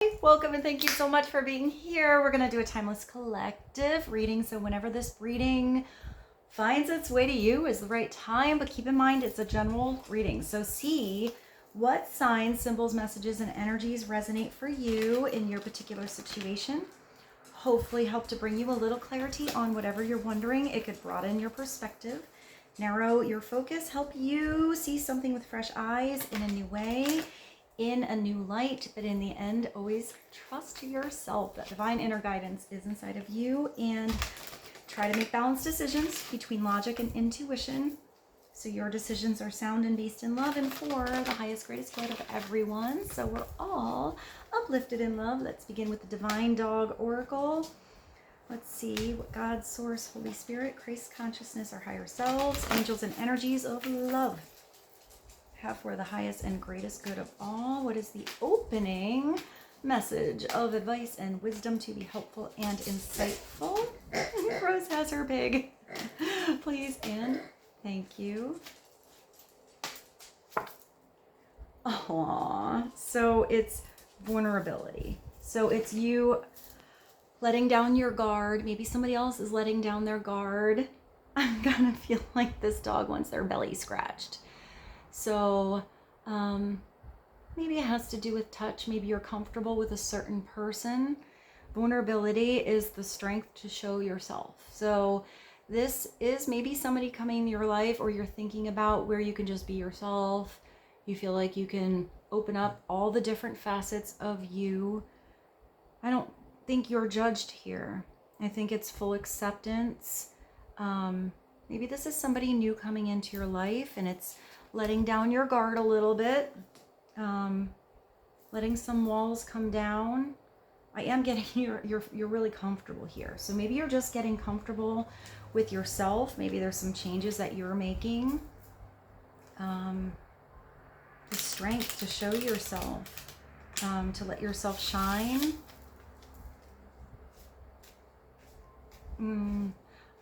Hi, welcome and thank you so much for being here. We're going to do a timeless collective reading. So whenever this reading finds its way to you is the right time, but keep in mind it's a general reading. So see what signs, symbols, messages, and energies resonate for you in your particular situation. Hopefully help to bring you a little clarity on whatever you're wondering. It could broaden your perspective, narrow your focus, help you see something with fresh eyes in a new way, in a new light. But in the end, always trust yourself. That divine inner guidance is inside of you, and try to make balanced decisions between logic and intuition, so your decisions are sound and based in love and for the highest, greatest good of everyone. So we're all uplifted in love. Let's begin with the Divine Dog Oracle. Let's see what God, Source, Holy Spirit, Christ consciousness, our higher selves, angels, and energies of love have for the highest and greatest good of all. What is the opening message of advice and wisdom to be helpful and insightful? Rose has her pig. Please and thank you. Aww. So it's vulnerability. So it's you letting down your guard. Maybe somebody else is letting down their guard. I'm gonna feel like this dog wants their belly scratched. So maybe it has to do with touch. Maybe you're comfortable with a certain person. Vulnerability is the strength to show yourself. So this is maybe somebody coming into your life, or you're thinking about where you can just be yourself. You feel like you can open up all the different facets of you. I don't think you're judged here. I think it's full acceptance. Maybe this is somebody new coming into your life, and it's letting down your guard a little bit, letting some walls come down. I am getting you're really comfortable here. So maybe you're just getting comfortable with yourself. Maybe there's some changes that you're making. The strength to show yourself, to let yourself shine. I'm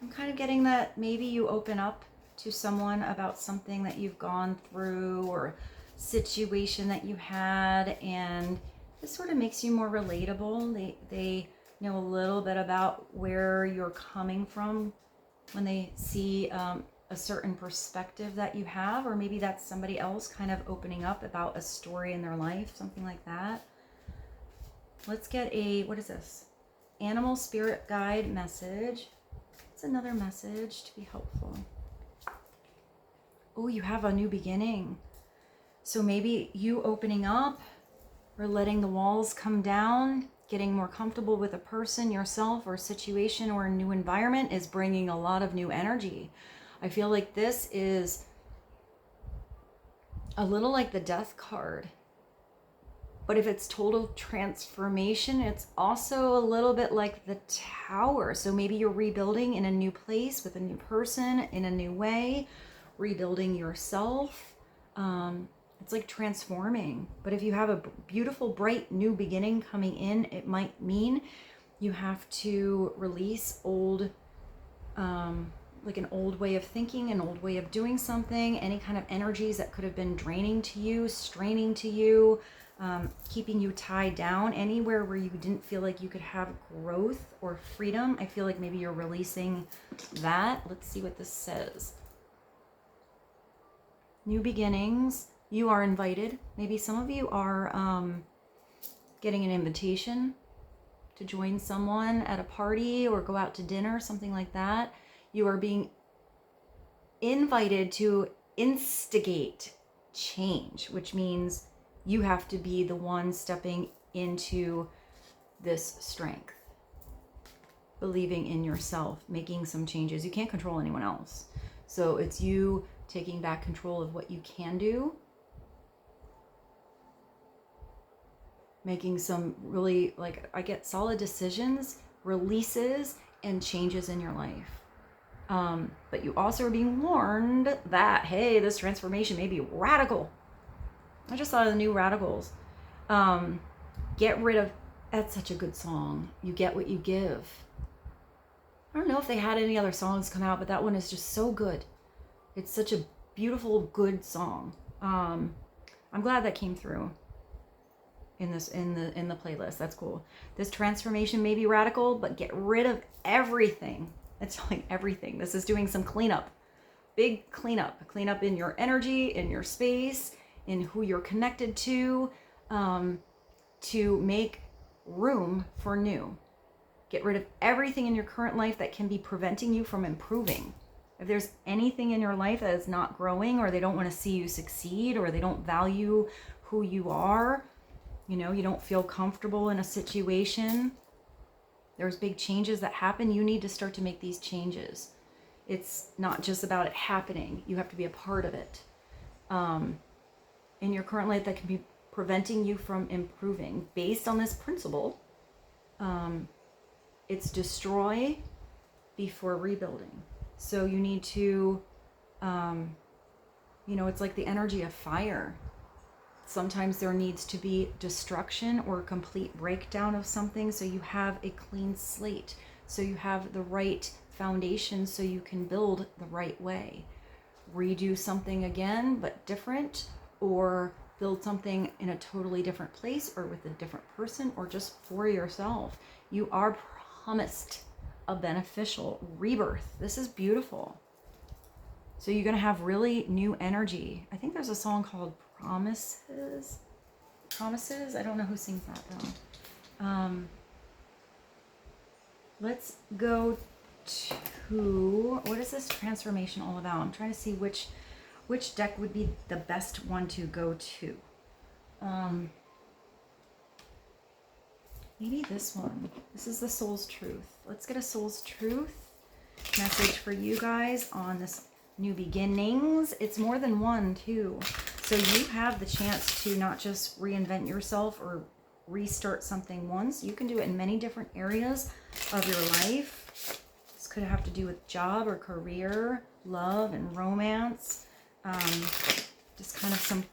kind of getting that maybe you open up to someone about something that you've gone through or situation that you had, and this sort of makes you more relatable. They know a little bit about where you're coming from when they see a certain perspective that you have, or maybe that's somebody else kind of opening up about a story in their life, something like that. Let's get a, what is this? Animal spirit guide message. It's another message to be helpful. Oh, you have a new beginning. So maybe you opening up or letting the walls come down, getting more comfortable with a person, yourself, or situation, or a new environment is bringing a lot of new energy. I feel like this is a little like the Death card. But if it's total transformation, it's also a little bit like the Tower. So maybe you're rebuilding in a new place with a new person in a new way, rebuilding yourself. It's like transforming. But if you have a beautiful, bright new beginning coming in, it might mean you have to release old, like an old way of thinking, an old way of doing something, any kind of energies that could have been draining to you, straining to you, keeping you tied down, anywhere where you didn't feel like you could have growth or freedom. I feel like maybe you're releasing that. Let's see what this says. New beginnings. You are invited. Maybe some of you are getting an invitation to join someone at a party or go out to dinner, something like that. You are being invited to instigate change, which means you have to be the one stepping into this strength, believing in yourself, making some changes. You can't control anyone else. So it's you taking back control of what you can do, making some really, like, I get solid decisions, releases, and changes in your life. But you also are being warned that, hey, this transformation may be radical. I just saw the new Radicals. Get rid of, that's such a good song. You get what you give. I don't know if they had any other songs come out, but that one is just so good. It's such a beautiful, good song. I'm glad that came through. in the playlist. That's cool. This transformation may be radical, but get rid of everything. It's like everything. This is doing some cleanup. Big cleanup. Cleanup in your energy, in your space, in who you're connected to make room for new. Get rid of everything in your current life that can be preventing you from improving. If there's anything in your life that is not growing, or they don't want to see you succeed, or they don't value who you are, you know, you don't feel comfortable in a situation, there's big changes that happen. You need to start to make these changes. It's not just about it happening. You have to be a part of it. In your current life that can be preventing you from improving. Based on this principle, it's destroy before rebuilding. So you need to, you know, it's like the energy of fire. Sometimes there needs to be destruction or complete breakdown of something so you have a clean slate, so you have the right foundation so you can build the right way. Redo something again but different, or build something in a totally different place or with a different person or just for yourself. You are promised a beneficial rebirth. This is beautiful. So you're going to have really new energy. I think there's a song called Promises. I don't know who sings that though. Let's go to, what is this transformation all about? I'm trying to see which deck would be the best one to go to. Maybe this one. This is the Soul's Truth. Let's get a Soul's Truth message for you guys on this new beginnings. It's more than one too. So you have the chance to not just reinvent yourself or restart something once. You can do it in many different areas of your life. This could have to do with job or career, love and romance. Just kind of some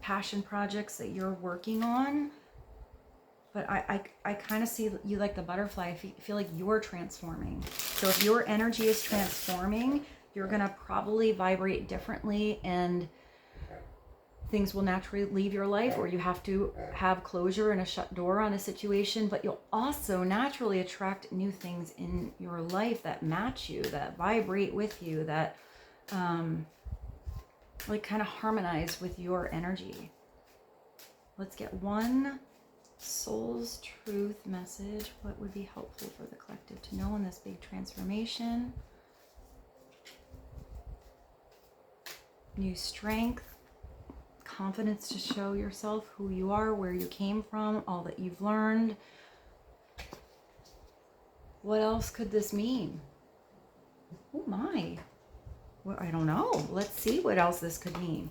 passion projects that you're working on. But I kind of see you like the butterfly. I feel like you're transforming. So if your energy is transforming, you're going to probably vibrate differently and things will naturally leave your life, or you have to have closure and a shut door on a situation. But you'll also naturally attract new things in your life that match you, that vibrate with you, that like kind of harmonize with your energy. Let's get one Soul's Truth message. What would be helpful for the collective to know in this big transformation? New strength, confidence to show yourself who you are, where you came from, all that you've learned. What else could this mean? Oh my. Well, I don't know. Let's see what else this could mean.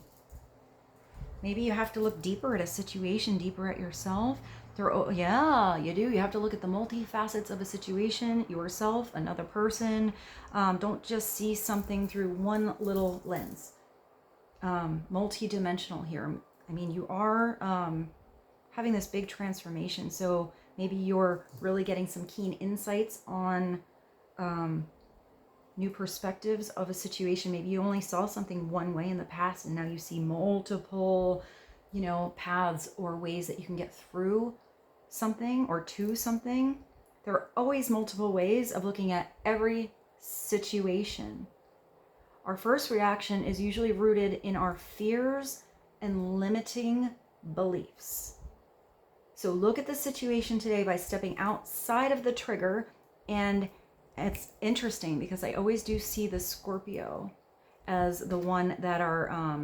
Maybe you have to look deeper at a situation, deeper at yourself. Yeah, you do. You have to look at the multifacets of a situation, yourself, another person. Don't just see something through one little lens. Multi-dimensional here. I mean, you are having this big transformation. So maybe you're really getting some keen insights on new perspectives of a situation. Maybe you only saw something one way in the past and now you see multiple, you know, paths or ways that you can get through something or to something. There are always multiple ways of looking at every situation. Our first reaction is usually rooted in our fears and limiting beliefs. So look at the situation today by stepping outside of the trigger. And it's interesting because I always do see the Scorpio as the one that are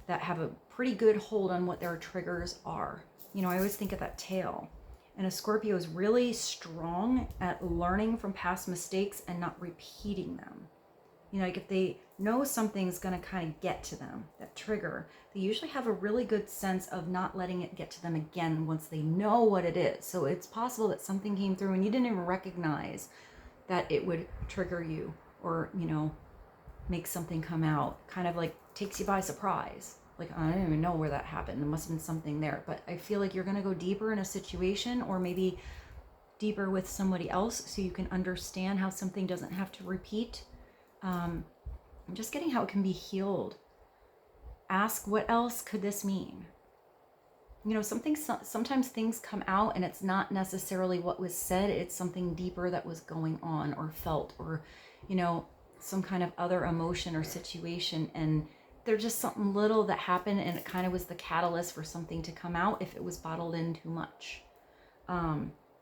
that have a pretty good hold on what their triggers are. You know, I always think of that tail. And a Scorpio is really strong at learning from past mistakes and not repeating them. You know, like if they know something's going to kind of get to them, that trigger, they usually have a really good sense of not letting it get to them again once they know what it is. So it's possible that something came through and you didn't even recognize that it would trigger you or, you know, make something come out. Kind of like takes you by surprise. Like, I don't even know where that happened. There must have been something there. But I feel like you're going to go deeper in a situation, or maybe deeper with somebody else so you can understand how something doesn't have to repeat. I'm just getting how it can be healed. Ask, what else could this mean? You know, sometimes things come out and it's not necessarily what was said. It's something deeper that was going on or felt, or, you know, some kind of other emotion or situation. And there's just something little that happened and it kind of was the catalyst for something to come out if it was bottled in too much.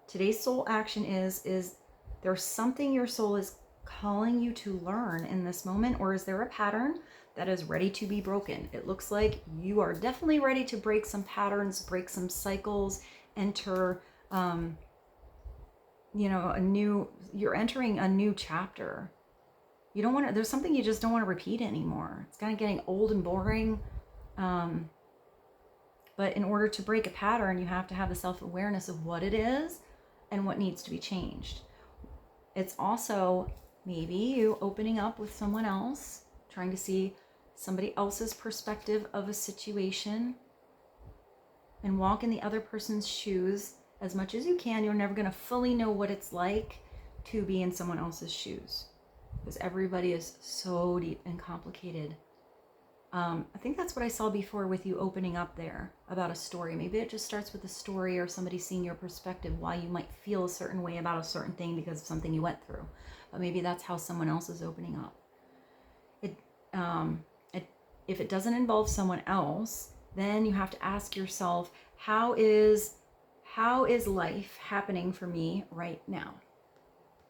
Today's soul action is there's something your soul is calling you to learn in this moment, or is there a pattern that is ready to be broken? It looks like you are definitely ready to break some patterns, break some cycles, enter, you know, you're entering a new chapter. You don't want to, there's something you just don't want to repeat anymore. It's kind of getting old and boring. But in order to break a pattern, you have to have the self-awareness of what it is and what needs to be changed. It's also maybe you opening up with someone else, trying to see somebody else's perspective of a situation and walk in the other person's shoes as much as you can. You're never going to fully know what it's like to be in someone else's shoes, because everybody is so deep and complicated. I think that's what I saw before with you opening up there about a story. Maybe it just starts with a story or somebody seeing your perspective, why you might feel a certain way about a certain thing because of something you went through. But maybe that's how someone else is opening up. If it doesn't involve someone else, then you have to ask yourself, how is life happening for me right now?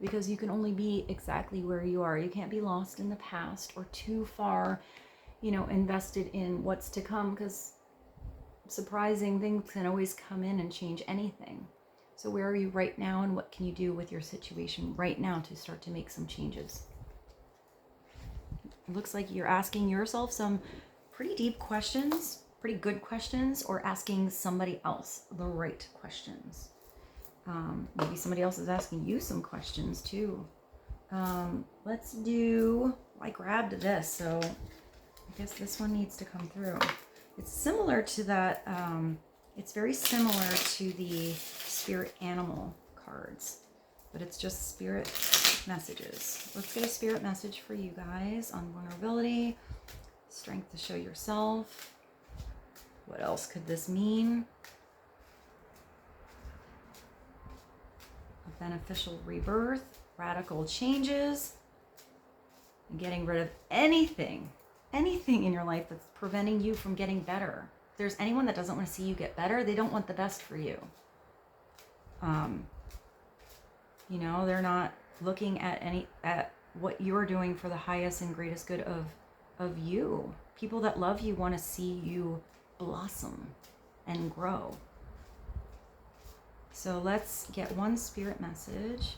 Because you can only be exactly where you are. You can't be lost in the past or too far, you know, invested in what's to come, because surprising things can always come in and change anything. So where are you right now, and what can you do with your situation right now to start to make some changes? It looks like you're asking yourself some pretty deep questions, pretty good questions, or asking somebody else the right questions. Maybe somebody else is asking you some questions too. Let's do, I grabbed this, so I guess this one needs to come through. It's similar to that, it's very similar to the spirit animal cards, but it's just spirit messages. Let's get a spirit message for you guys on vulnerability, strength to show yourself. What else could this mean? A beneficial rebirth, radical changes, and getting rid of anything in your life that's preventing you from getting better. If there's anyone that doesn't want to see you get better, they don't want the best for you. You know, they're not looking at what you're doing for the highest and greatest good of you. People that love you want to see you blossom and grow. So let's get one spirit message.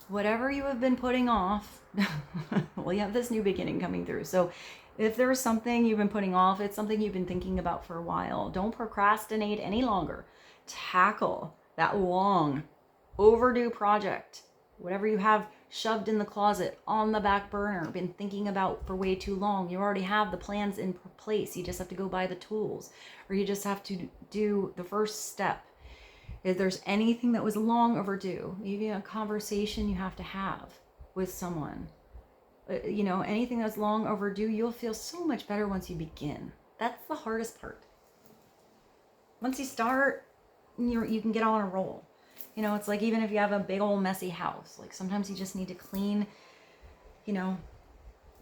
Whatever you have been putting off, well, you have this new beginning coming through. So if there's something you've been putting off, it's something you've been thinking about for a while. Don't procrastinate any longer. Tackle that long overdue project. Whatever you have shoved in the closet, on the back burner, been thinking about for way too long. You already have the plans in place. You just have to go buy the tools, or you just have to do the first step. If there's anything that was long overdue, maybe a conversation you have to have with someone, you know, anything that's long overdue, you'll feel so much better once you begin. That's the hardest part. Once you start, you can get on a roll. You know, it's like, even if you have a big old messy house, like sometimes you just need to clean, you know,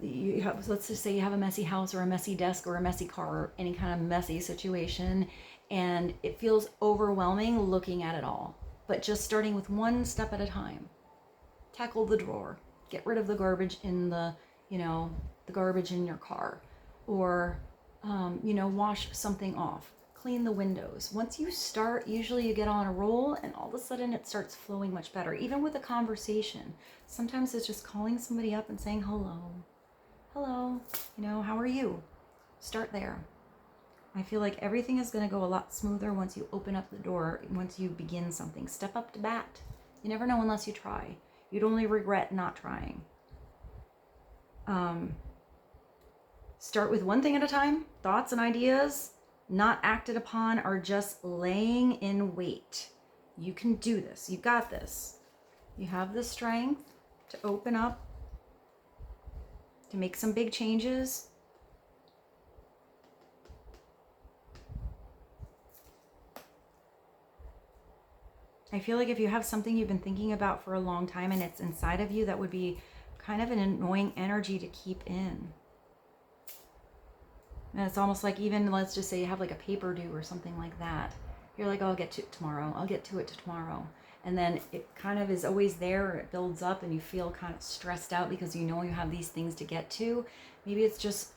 you have, let's just say you have a messy house or a messy desk or a messy car or any kind of messy situation, and it feels overwhelming looking at it all. But just starting with one step at a time. Tackle the drawer. Get rid of the garbage in the, you know, the garbage in your car. Or, you know, wash something off. Clean the windows. Once you start, usually you get on a roll, and all of a sudden it starts flowing much better. Even with a conversation. Sometimes it's just calling somebody up and saying hello. Hello, you know, how are you? Start there. I feel like everything is going to go a lot smoother once you open up the door, once you begin something. Step up to bat. You never know unless you try. You'd only regret not trying. Start with one thing at a time. Thoughts and ideas not acted upon are just laying in wait. You can do this. You got this. You have the strength to open up, to make some big changes. I feel like if you have something you've been thinking about for a long time and it's inside of you, that would be kind of an annoying energy to keep in. And it's almost like, even let's just say you have like a paper due or something like that. You're like, oh, I'll get to it tomorrow. I'll get to it tomorrow. And then it kind of is always there, or it builds up and you feel kind of stressed out because you know you have these things to get to. Maybe it's just,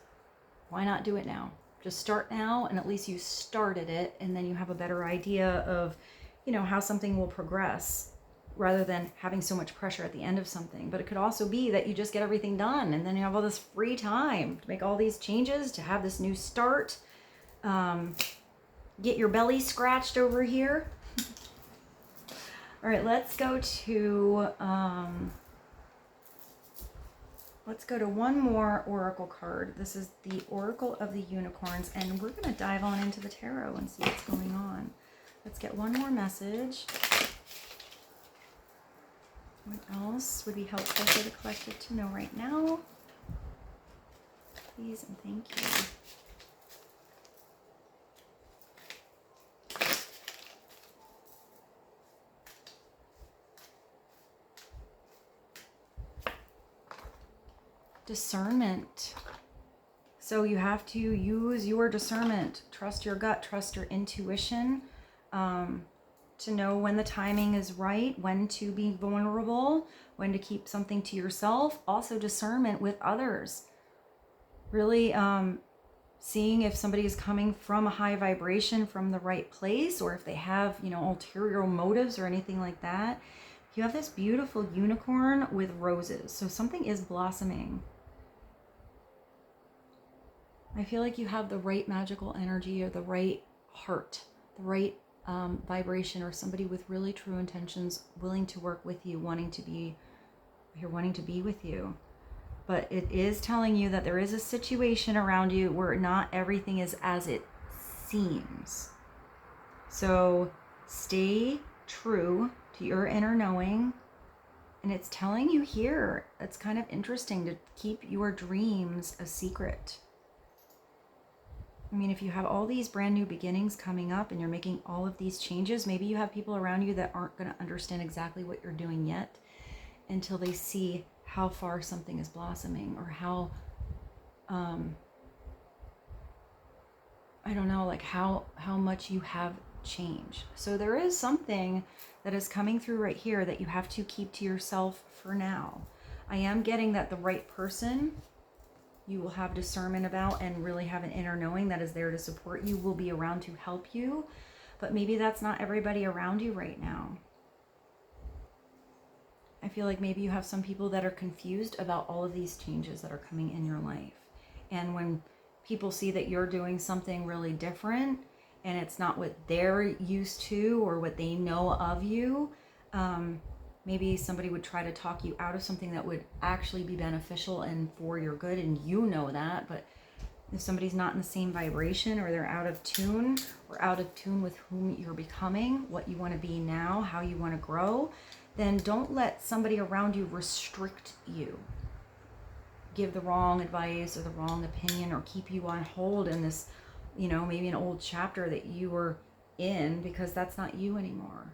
why not do it now? Just start now, and at least you started it, and then you have a better idea of, you know, how something will progress, rather than having so much pressure at the end of something. But it could also be that you just get everything done, and then you have all this free time to make all these changes, to have this new start. Get your belly scratched over here. All right, let's go to one more oracle card. This is the Oracle of the Unicorns, and we're going to dive on into the tarot and see what's going on. Let's get one more message. What else would be helpful for the collective to know right now? Please and thank you. Discernment. So you have to use your discernment. Trust your gut, trust your intuition, to know when the timing is right, when to be vulnerable, when to keep something to yourself. Also discernment with others. Really seeing if somebody is coming from a high vibration, from the right place, or if they have, you know, ulterior motives or anything like that. You have this beautiful unicorn with roses. So something is blossoming. I feel like you have the right magical energy, or the right heart, the right vibration, or somebody with really true intentions, willing to work with you, wanting to be with you. But it is telling you that there is a situation around you where not everything is as it seems. So stay true to your inner knowing. And it's telling you here, it's kind of interesting, to keep your dreams a secret. I mean, if you have all these brand new beginnings coming up and you're making all of these changes, maybe you have people around you that aren't going to understand exactly what you're doing yet, until they see how far something is blossoming, or how, I don't know, like how much you have changed. So there is something that is coming through right here that you have to keep to yourself for now. I am getting that the right person you will have discernment about, and really have an inner knowing that is there to support you, will be around to help you. But maybe that's not everybody around you right now. I feel like maybe you have some people that are confused about all of these changes that are coming in your life. And when people see that you're doing something really different, and it's not what they're used to or what they know of you, maybe somebody would try to talk you out of something that would actually be beneficial and for your good, and you know that. But if somebody's not in the same vibration, or they're out of tune, or out of tune with whom you're becoming, what you want to be now, how you want to grow, then don't let somebody around you restrict you, give the wrong advice or the wrong opinion, or keep you on hold in this, you know, maybe an old chapter that you were in, because that's not you anymore.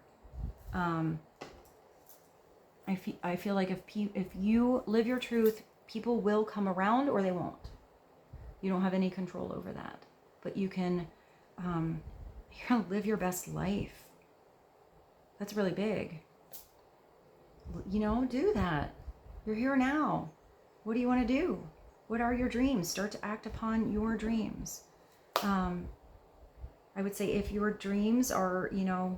I feel like if you live your truth, people will come around, or they won't. You don't have any control over that, but you can live your best life. That's really big. You know, do that. You're here now. What do you want to do? What are your dreams? Start to act upon your dreams. I would say if your dreams are, you know,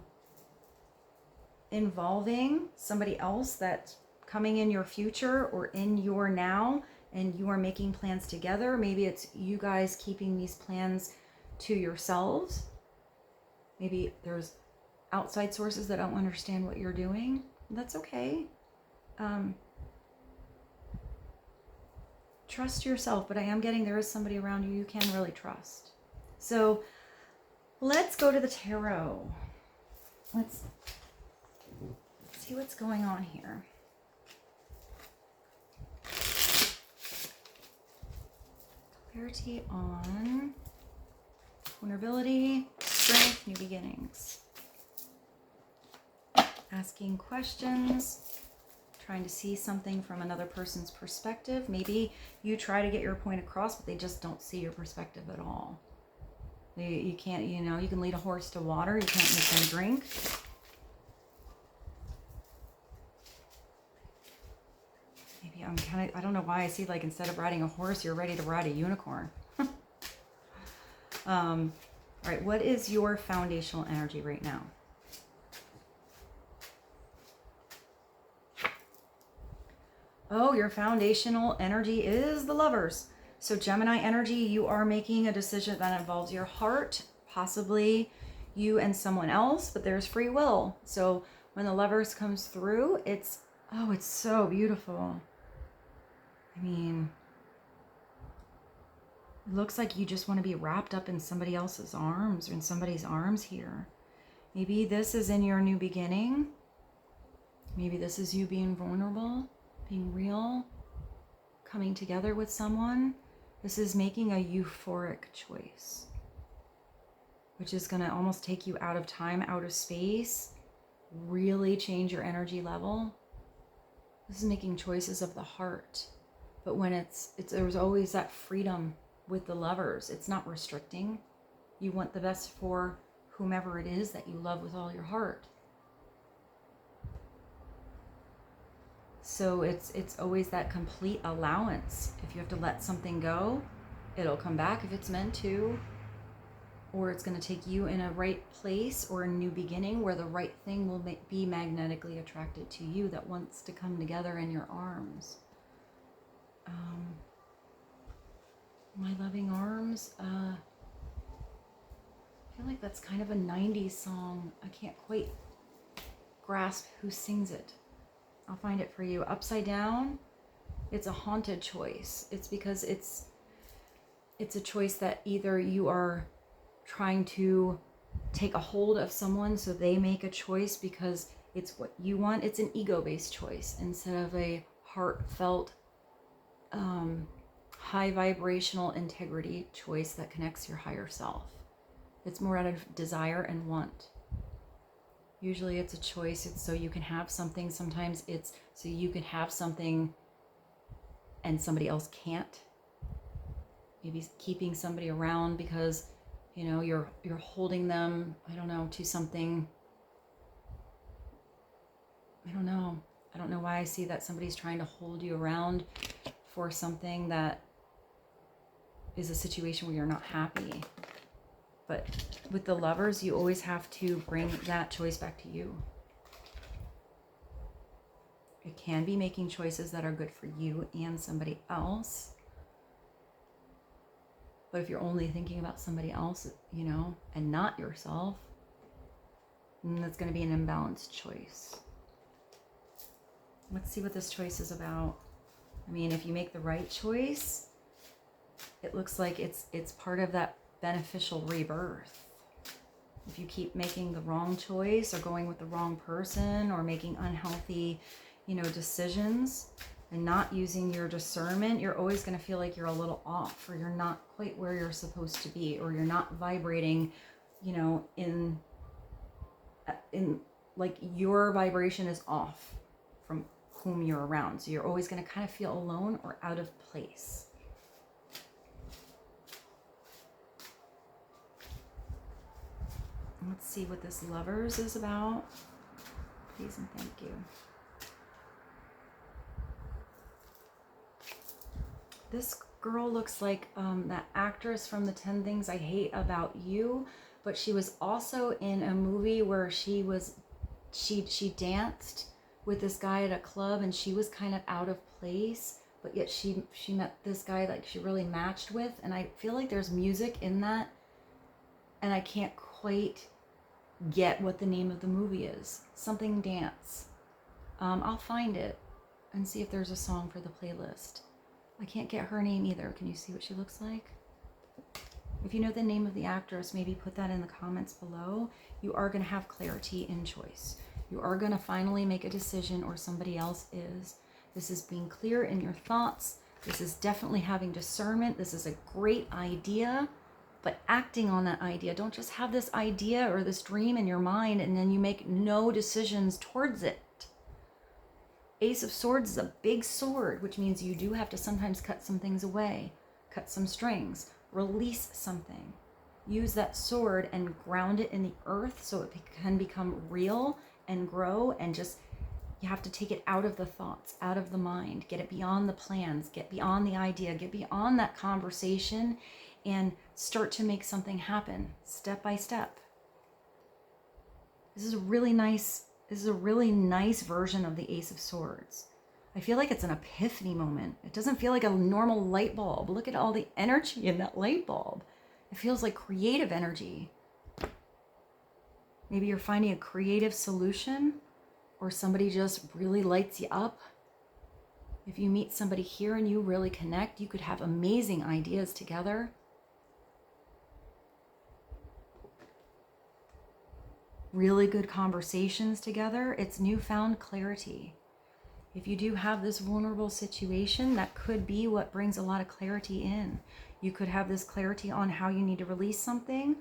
involving somebody else that's coming in your future or in your now, and you are making plans together, maybe it's you guys keeping these plans to yourselves. Maybe there's outside sources that don't understand what you're doing. That's okay. Trust yourself, but I am getting there is somebody around you can really trust. So let's go to the tarot. Let's see what's going on here. Clarity on vulnerability, strength, new beginnings. asking questions, trying to see something from another person's perspective. Maybe you try to get your point across, but they just don't see your perspective at all. You can't, you know, you can lead a horse to water, you can't make them drink. Maybe I'm kind of, I don't know why I see, like, instead of riding a horse, you're ready to ride a unicorn. All right, what is your foundational energy right now? Oh, your foundational energy is the Lovers. So Gemini energy, you are making a decision that involves your heart, possibly you and someone else, but there's free will. So when the Lovers comes through, it's, oh, it's so beautiful. I mean, it looks like you just want to be wrapped up in somebody else's arms or in somebody's arms here. Maybe this is in your new beginning. Maybe this is you being vulnerable, being real, coming together with someone. This is making a euphoric choice, which is going to almost take you out of time, out of space, really change your energy level. This is making choices of the heart. But when there's always that freedom with the Lovers. It's not restricting. You want the best for whomever it is that you love with all your heart. So it's always that complete allowance. If you have to let something go, it'll come back if it's meant to, or it's going to take you in a right place or a new beginning where the right thing will be magnetically attracted to you that wants to come together in your arms. My loving arms. I feel like that's kind of a 90s song. I can't quite grasp who sings it. I'll find it for you. Upside Down, it's a haunted choice. It's because it's a choice that either you are trying to take a hold of someone so they make a choice because it's what you want. It's an ego-based choice instead of a heartfelt, high vibrational integrity choice that connects your higher self. It's more out of desire and want. Usually it's a choice. It's so you can have something. Sometimes it's so you can have something and somebody else can't. Maybe keeping somebody around because, you know, you're holding them, I don't know, to something. I don't know. I don't know why I see that somebody's trying to hold you around for something that is a situation where you're not happy. But with the Lovers, you always have to bring that choice back to you. It can be making choices that are good for you and somebody else. But if you're only thinking about somebody else, you know, and not yourself, then that's going to be an imbalanced choice. Let's see what this choice is about. I mean, if you make the right choice, it looks like it's part of that beneficial rebirth. If you keep making the wrong choice or going with the wrong person or making unhealthy, you know, decisions and not using your discernment, you're always going to feel like you're a little off, or you're not quite where you're supposed to be, or you're not vibrating, you know, in like your vibration is off from whom you're around. So you're always going to kind of feel alone or out of place. Let's see what this Lovers is about. Please and thank you. This girl looks like that actress from the 10 Things I Hate About You, but she was also in a movie where she danced with this guy at a club and she was kind of out of place, but yet she met this guy like she really matched with, and I feel like there's music in that and I can't quite get what the name of the movie is. Something dance. I'll find it and see if there's a song for the playlist. I can't get her name either. Can you see what she looks like? If you know the name of the actress, maybe put that in the comments below. You are going to have clarity in choice. You are going to finally make a decision, or somebody else is. This is being clear in your thoughts. This is definitely having discernment. This is a great idea. but acting on that idea. Don't just have this idea or this dream in your mind and then you make no decisions towards it. Ace of Swords is a big sword, which means you do have to sometimes cut some things away, cut some strings, release something. Use that sword and ground it in the earth so it can become real and grow, and just, you have to take it out of the thoughts, out of the mind, get it beyond the plans, get beyond the idea, get beyond that conversation, and start to make something happen step by step. This is a really nice version of the Ace of Swords. I feel like it's an epiphany moment. It doesn't feel like a normal light bulb. Look at all the energy in that light bulb. It feels like creative energy. Maybe you're finding a creative solution, or somebody just really lights you up. If you meet somebody here and you really connect, you could have amazing ideas together. Really good conversations together. It's newfound clarity. If you do have this vulnerable situation, that could be what brings a lot of clarity in. You could have this clarity on how you need to release something.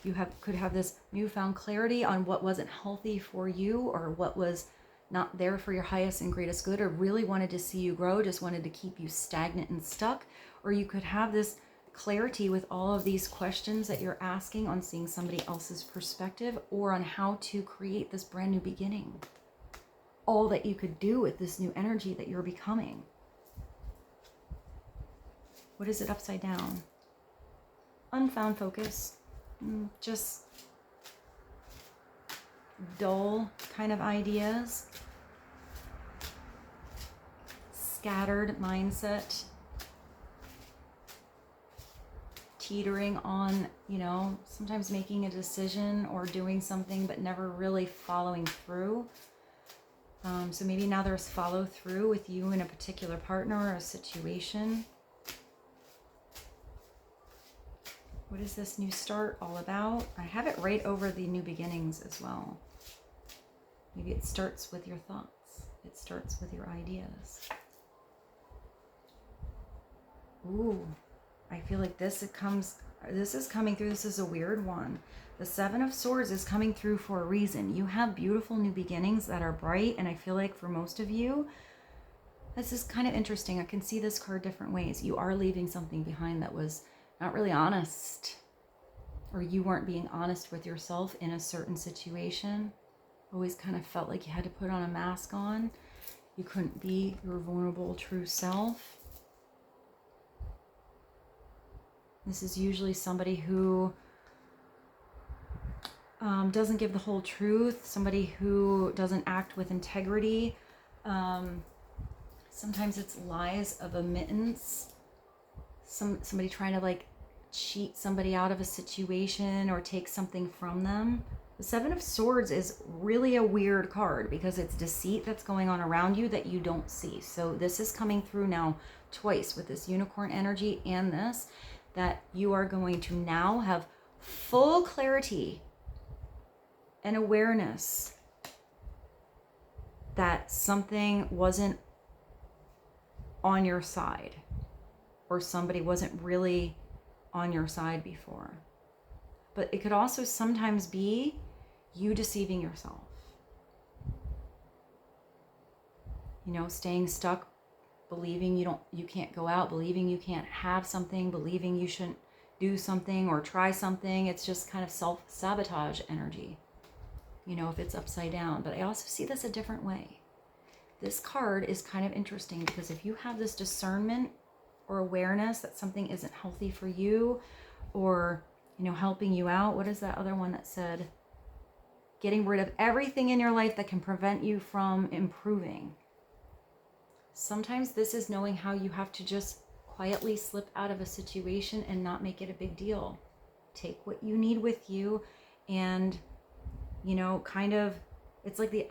You could have this newfound clarity on what wasn't healthy for you, or what was not there for your highest and greatest good, or really wanted to see you grow, just wanted to keep you stagnant and stuck. Or you could have this clarity with all of these questions that you're asking on seeing somebody else's perspective, or on how to create this brand new beginning. All that you could do with this new energy that you're becoming. What is it upside down? Unfound focus. Just dull kind of ideas. Scattered mindset. Teetering on, sometimes making a decision or doing something but never really following through. So maybe now there's follow through with you and a particular partner or a situation. What is this new start all about? I have it right over the new beginnings as well. Maybe it starts with your thoughts. It starts with your ideas. Ooh, I feel like this is coming through. This is a weird one. The Seven of Swords is coming through for a reason. You have beautiful new beginnings that are bright, and I feel like for most of you, this is kind of interesting. I can see this card different ways. You are leaving something behind that was not really honest, or you weren't being honest with yourself in a certain situation. Always kind of felt like you had to put on a mask on. You couldn't be your vulnerable, true self. This is usually somebody who doesn't give the whole truth, somebody who doesn't act with integrity. Sometimes it's lies of omittance. Somebody trying to cheat somebody out of a situation or take something from them. The Seven of Swords is really a weird card because it's deceit that's going on around you that you don't see. So this is coming through now twice with this unicorn energy and this, that you are going to now have full clarity and awareness that something wasn't on your side, or somebody wasn't really on your side before. But it could also sometimes be you deceiving yourself. Staying stuck, believing you can't go out, believing you can't have something, believing you shouldn't do something or try something. It's just kind of self-sabotage energy, if it's upside down. But I also see this a different way. This card is kind of interesting because if you have this discernment or awareness that something isn't healthy for you, or, helping you out. What is that other one that said? Getting rid of everything in your life that can prevent you from improving. Sometimes this is knowing how you have to just quietly slip out of a situation and not make it a big deal. Take what you need with you, and, it's like the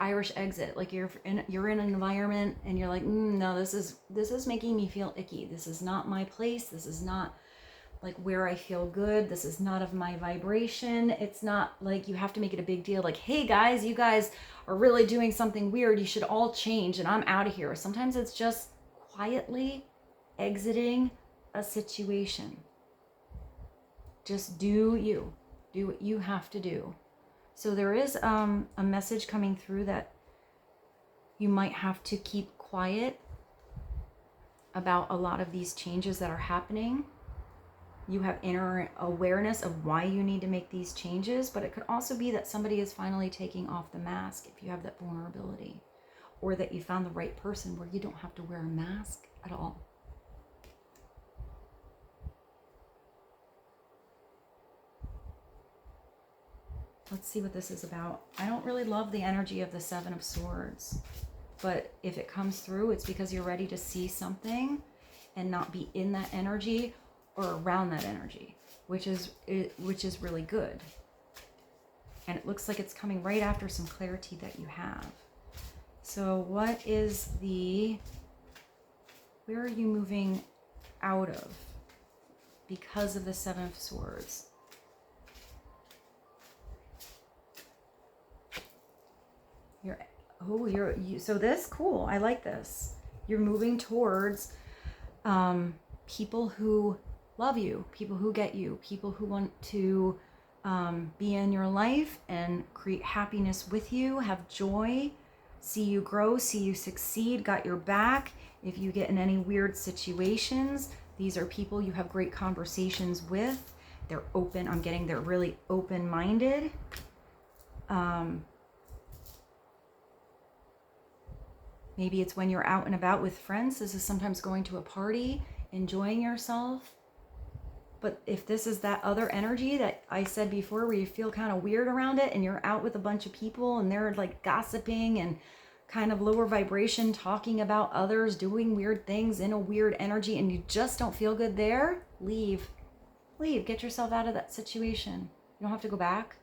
Irish exit. Like you're in an environment and you're like, no, this is making me feel icky. This is not my place. This is not like where I feel good. This is not of my vibration. It's not like you have to make it a big deal. Like, hey guys, you guys are really doing something weird. You should all change and I'm out of here. Sometimes it's just quietly exiting a situation. Just do you. Do what you have to do. So there is a message coming through that you might have to keep quiet about a lot of these changes that are happening. You have inner awareness of why you need to make these changes, but it could also be that somebody is finally taking off the mask if you have that vulnerability, or that you found the right person where you don't have to wear a mask at all. Let's see what this is about. I don't really love the energy of the Seven of Swords, but if it comes through, it's because you're ready to see something and not be in that energy or around that energy, which is really good. And it looks like it's coming right after some clarity that you have. So what is where are you moving out of because of the Seven of Swords? So this, cool, I like this. You're moving towards people who love you, people who get you, people who want to be in your life and create happiness with you, have joy, see you grow, see you succeed, got your back. If you get in any weird situations, these are people you have great conversations with. They're open. I'm getting they're really open-minded. Maybe it's when you're out and about with friends. This is sometimes going to a party, enjoying yourself. But if this is that other energy that I said before, where you feel kind of weird around it and you're out with a bunch of people and they're like gossiping and kind of lower vibration, talking about others, doing weird things in a weird energy, and you just don't feel good there, leave. Leave. Get yourself out of that situation. You don't have to go back.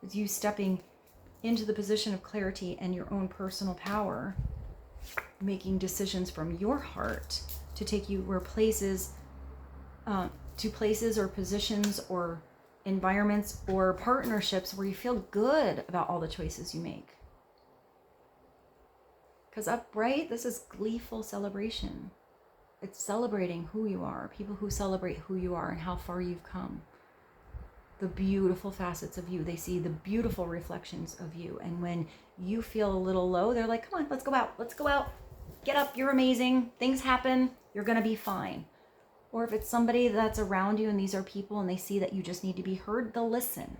It's you stepping into the position of clarity and your own personal power, making decisions from your heart to take you where places, to places or positions or environments or partnerships where you feel good about all the choices you make. Because upright, this is gleeful celebration. It's celebrating who you are, people who celebrate who you are and how far you've come. The beautiful facets of you. They see the beautiful reflections of you. And when you feel a little low, they're like, come on, let's go out. Let's go out. Get up. You're amazing. Things happen. You're going to be fine. Or if it's somebody that's around you and these are people and they see that you just need to be heard, they'll listen.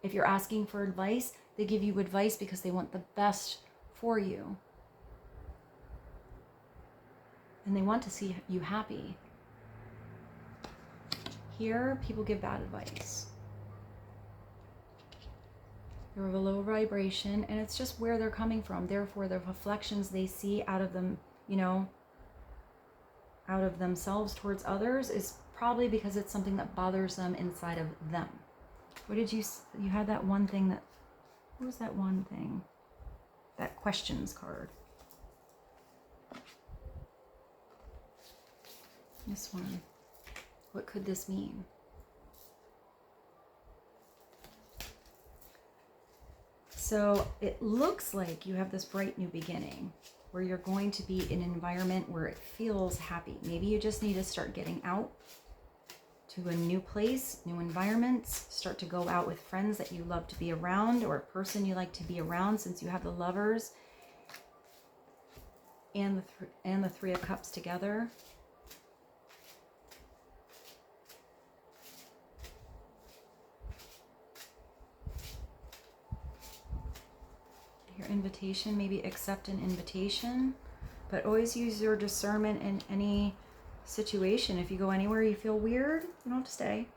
If you're asking for advice, they give you advice because they want the best for you. And they want to see you happy. Here, people give bad advice. They're of a low vibration, and it's just where they're coming from. Therefore, the reflections they see out of them, you know, out of themselves towards others is probably because it's something that bothers them inside of them. What did you had that one thing that, what was that one thing? That questions card. This one. What could this mean? So it looks like you have this bright new beginning where you're going to be in an environment where it feels happy. Maybe you just need to start getting out to a new place, new environments, start to go out with friends that you love to be around or a person you like to be around, since you have the Lovers and the Three of Cups together. Your invitation, maybe accept an invitation, but always use your discernment in any situation. If you go anywhere you feel weird, you don't have to stay.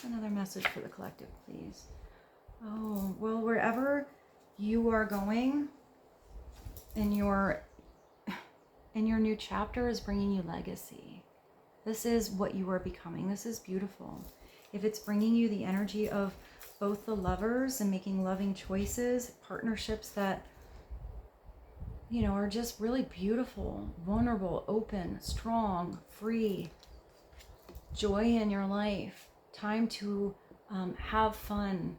Another message for the collective, please. Oh, well, wherever you are going in your new chapter is bringing you legacy. This is what you are becoming. This is beautiful. If it's bringing you the energy of both the Lovers and making loving choices, partnerships that, you know, are just really beautiful, vulnerable, open, strong, free, joy in your life, time to have fun,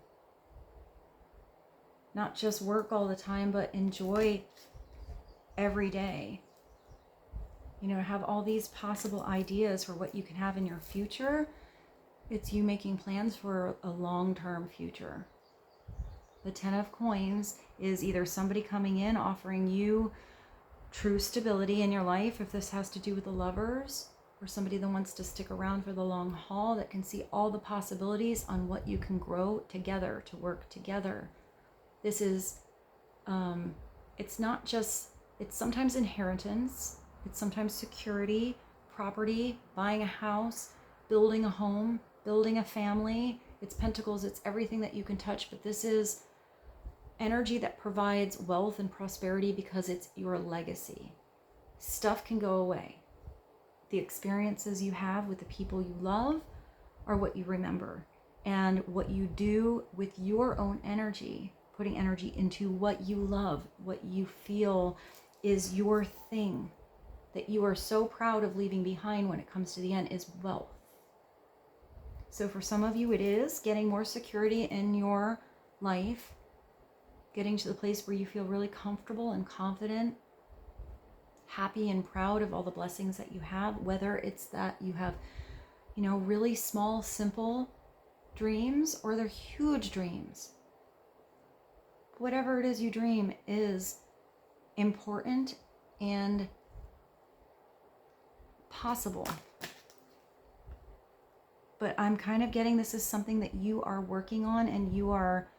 Not just work all the time, but enjoy every day. You know, have all these possible ideas for what you can have in your future. It's you making plans for a long-term future. The 10 of Coins is either somebody coming in offering you true stability in your life, if this has to do with the Lovers, or somebody that wants to stick around for the long haul, that can see all the possibilities on what you can grow together, to work together. This is, it's not just, it's sometimes inheritance, it's sometimes security, property, buying a house, building a home, building a family. It's Pentacles, it's everything that you can touch, but this is energy that provides wealth and prosperity because it's your legacy. Stuff can go away. The experiences you have with the people you love are what you remember. And what you do with your own energy, putting energy into what you love, what you feel is your thing, that you are so proud of leaving behind when it comes to the end, is wealth. So for some of you, it is getting more security in your life, getting to the place where you feel really comfortable and confident, happy and proud of all the blessings that you have, whether it's that you have, you know, really small, simple dreams, or they're huge dreams. Whatever it is you dream is important and possible. But I'm kind of getting this is something that you are working on and you are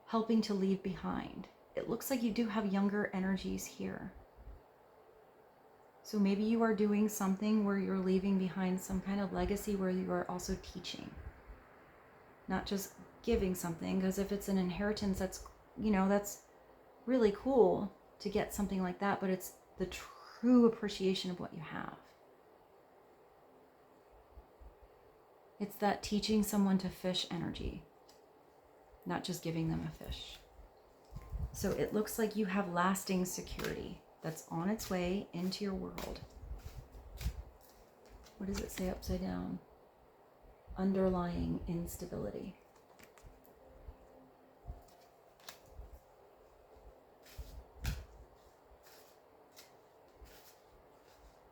helping to leave behind. It looks like you do have younger energies here. So maybe you are doing something where you're leaving behind some kind of legacy where you are also teaching. Not just giving something, because if it's an inheritance, that's, you know, that's really cool to get something like that, but it's the true appreciation of what you have. It's that teaching someone to fish energy, not just giving them a fish. So it looks like you have lasting security that's on its way into your world. What does it say upside down? Underlying instability.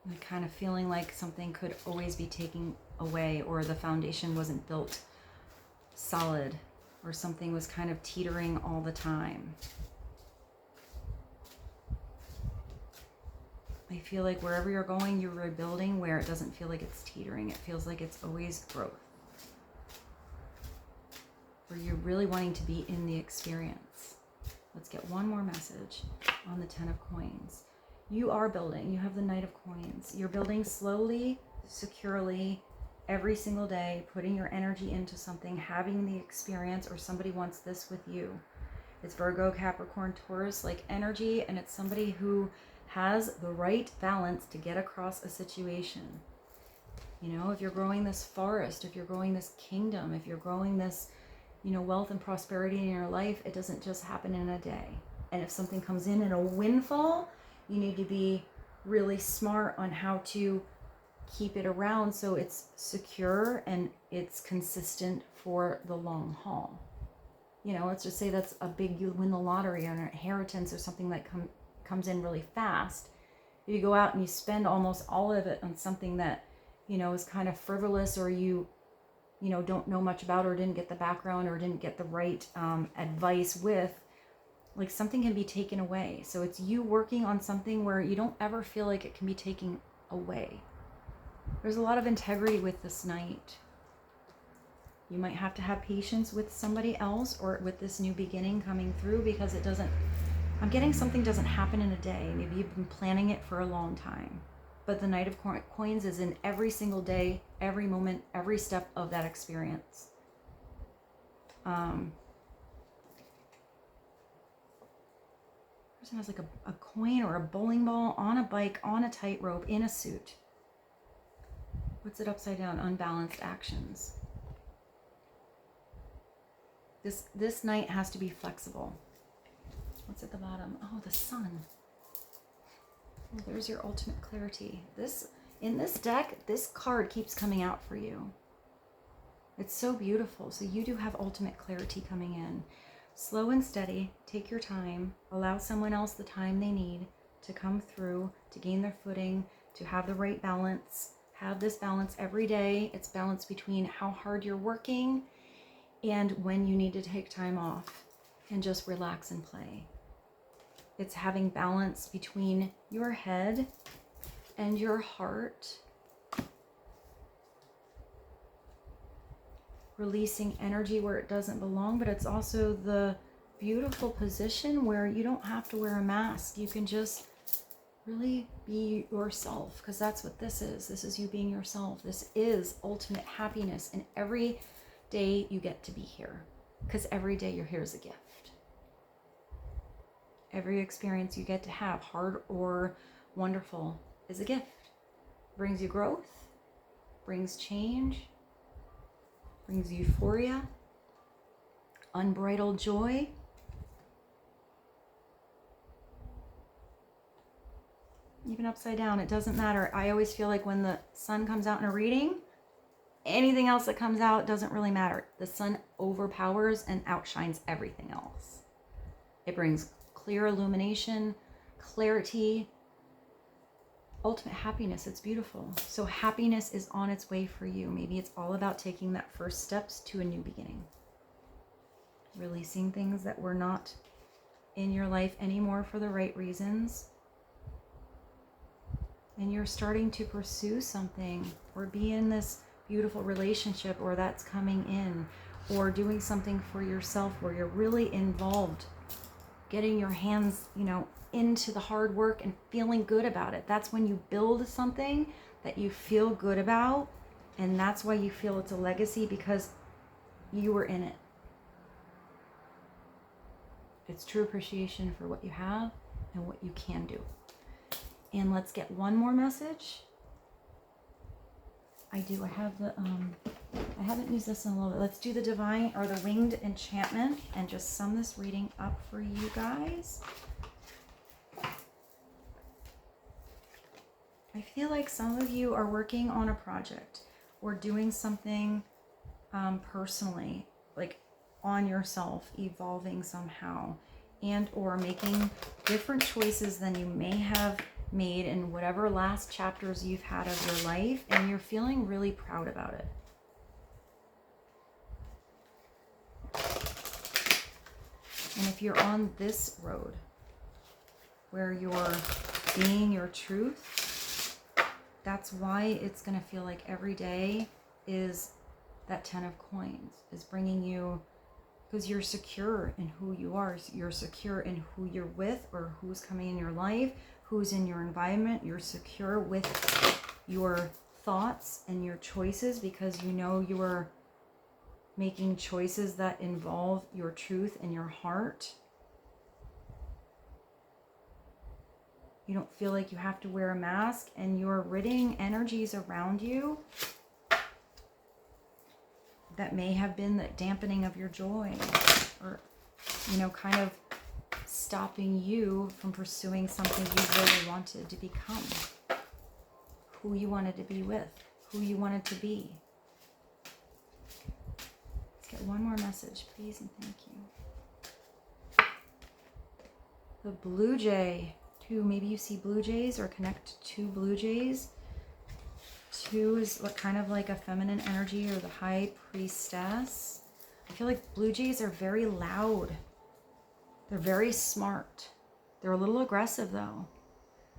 I'm kind of feeling like something could always be taken away, or the foundation wasn't built solid, or something was kind of teetering all the time. I feel like wherever you're going, you're rebuilding where it doesn't feel like it's teetering. It feels like it's always growth. Where you're really wanting to be in the experience. Let's get one more message on the 10 of Coins. You are building. You have the Knight of Coins. You're building slowly, securely, every single day, putting your energy into something, having the experience, or somebody wants this with you. It's Virgo, Capricorn, Taurus like energy, and it's somebody who has the right balance to get across a situation. You know, if you're growing this forest, if you're growing this kingdom, if you're growing this, you know, wealth and prosperity in your life, it doesn't just happen in a day. And if something comes in a windfall, you need to be really smart on how to keep it around so it's secure and it's consistent for the long haul. You know, let's just say that's a big, you win the lottery or an inheritance or something that comes in really fast. If you go out and you spend almost all of it on something that, you know, is kind of frivolous, or you know, don't know much about, or didn't get the background, or didn't get the right advice with, like, something can be taken away. So it's you working on something where you don't ever feel like it can be taken away. There's a lot of integrity with this Knight. You might have to have patience with somebody else or with this new beginning coming through, because it doesn't, I'm getting something doesn't happen in a day. Maybe you've been planning it for a long time. But the Knight of Coins is in every single day, every moment, every step of that experience. Person has like a coin or a bowling ball on a bike, on a tightrope, in a suit. What's it upside down? Unbalanced actions. This Knight has to be flexible. What's at the bottom? Oh, the Sun. Oh, there's your ultimate clarity. In this deck, this card keeps coming out for you. It's so beautiful. So you do have ultimate clarity coming in. Slow and steady, take your time, allow someone else the time they need to come through, to gain their footing, to have the right balance. Have this balance every day. It's balance between how hard you're working and when you need to take time off and just relax and play. It's having balance between your head and your heart. Releasing energy where it doesn't belong, but it's also the beautiful position where you don't have to wear a mask. You can just really be yourself, because that's what this is. This is you being yourself. This is ultimate happiness, and every day you get to be here, because every day you're here is a gift. Every experience you get to have, hard or wonderful, is a gift. Brings you growth, brings change, brings euphoria, unbridled joy. Even upside down, it doesn't matter. I always feel like when the sun comes out in a reading, anything else that comes out doesn't really matter. The sun overpowers and outshines everything else. It brings clear illumination, clarity, ultimate happiness. It's beautiful. So happiness is on its way for you. Maybe it's all about taking that first steps to a new beginning. Releasing things that were not in your life anymore for the right reasons. And you're starting to pursue something or be in this beautiful relationship, or that's coming in, or doing something for yourself where you're really involved, getting your hands, into the hard work and feeling good about it. That's when you build something that you feel good about, and that's why you feel it's a legacy, because you were in it. It's true appreciation for what you have and what you can do. And let's get one more message. I have the I haven't used this in a little bit. Let's do the divine or the winged enchantment and just sum this reading up for you guys. I feel like some of you are working on a project or doing something personally, like on yourself, evolving somehow, and or making different choices than you may have made in whatever last chapters you've had of your life, and you're feeling really proud about it. And if you're on this road where you're being your truth, that's why it's going to feel like every day is that 10 of coins, is bringing you, because you're secure in who you are. You're secure in who you're with or who's coming in your life, who's in your environment. You're secure with your thoughts and your choices, because you know you are making choices that involve your truth and your heart. You don't feel like you have to wear a mask, and you're ridding energies around you that may have been the dampening of your joy, or, kind of stopping you from pursuing something you really wanted to become, who you wanted to be with, who you wanted to be. Let's get one more message, please, and thank you. The blue jay. 2, maybe you see blue jays or connect to blue jays. 2 is kind of like a feminine energy, or the high priestess. I feel like blue jays are very loud. They're very smart. They're a little aggressive though.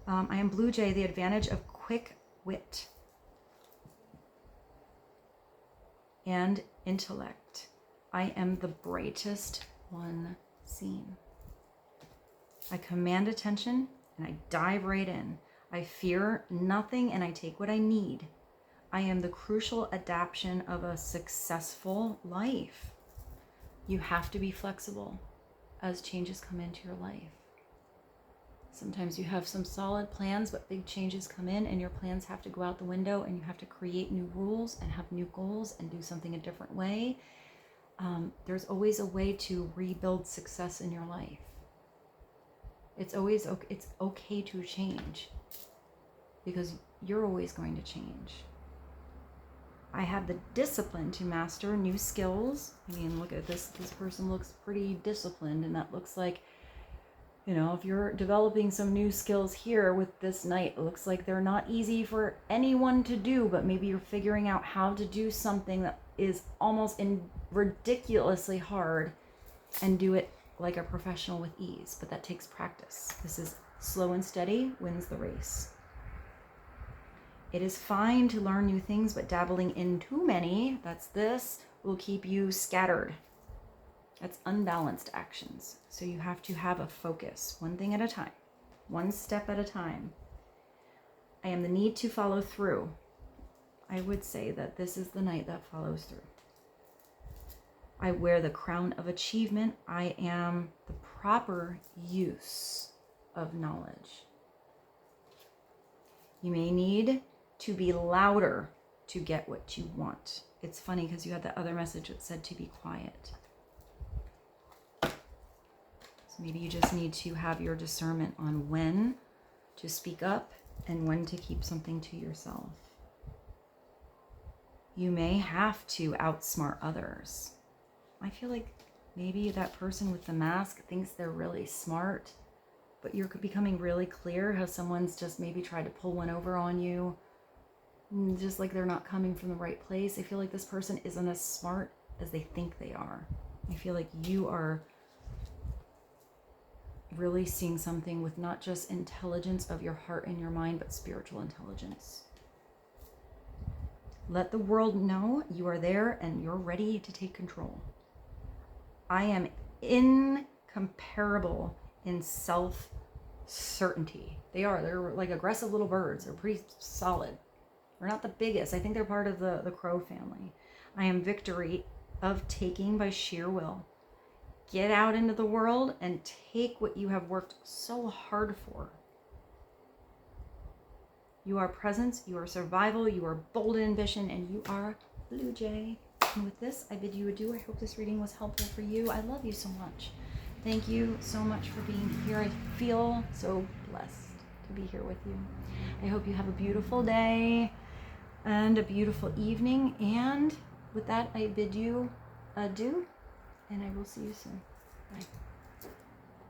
I am blue jay, the advantage of quick wit and intellect. I am the brightest one seen. I command attention and I dive right in. I fear nothing and I take what I need. I am the crucial adaptation of a successful life. You have to be flexible as changes come into your life. Sometimes you have some solid plans, but big changes come in and your plans have to go out the window, and you have to create new rules and have new goals and do something a different way. There's always a way to rebuild success in your life. It's okay to change, because you're always going to change. I have the discipline to master new skills. I mean, look at this. This person looks pretty disciplined, and that looks like, you know, if you're developing some new skills here with this Knight, it looks like they're not easy for anyone to do, but maybe you're figuring out how to do something that is almost ridiculously hard and do it like a professional with ease, but that takes practice. This is slow and steady wins the race. It is fine to learn new things, but dabbling in too many, that's this, will keep you scattered. That's unbalanced actions. So you have to have a focus, one thing at a time, one step at a time. I am the need to follow through. I would say that this is the Knight that follows through. I wear the crown of achievement. I am the proper use of knowledge. You may need to be louder to get what you want. It's funny because you had that other message that said to be quiet. So maybe you just need to have your discernment on when to speak up and when to keep something to yourself. You may have to outsmart others. I feel like maybe that person with the mask thinks they're really smart, but you're becoming really clear how someone's just maybe tried to pull one over on you, just like they're not coming from the right place. I feel like this person isn't as smart as they think they are. I feel like you are really seeing something with not just intelligence of your heart and your mind, but spiritual intelligence. Let the world know you are there and you're ready to take control. I am incomparable in self-certainty. They're like aggressive little birds. They're pretty solid. They're not the biggest. I think they're part of the crow family. I am victory of taking by sheer will. Get out into the world and take what you have worked so hard for. You are presence, you are survival, you are bold ambition, and you are Blue Jay. And with this, I bid you adieu. I hope this reading was helpful for you. I love you so much. Thank you so much for being here. I feel so blessed to be here with you. I hope you have a beautiful day and a beautiful evening. And with that, I bid you adieu, and I will see you soon. Bye.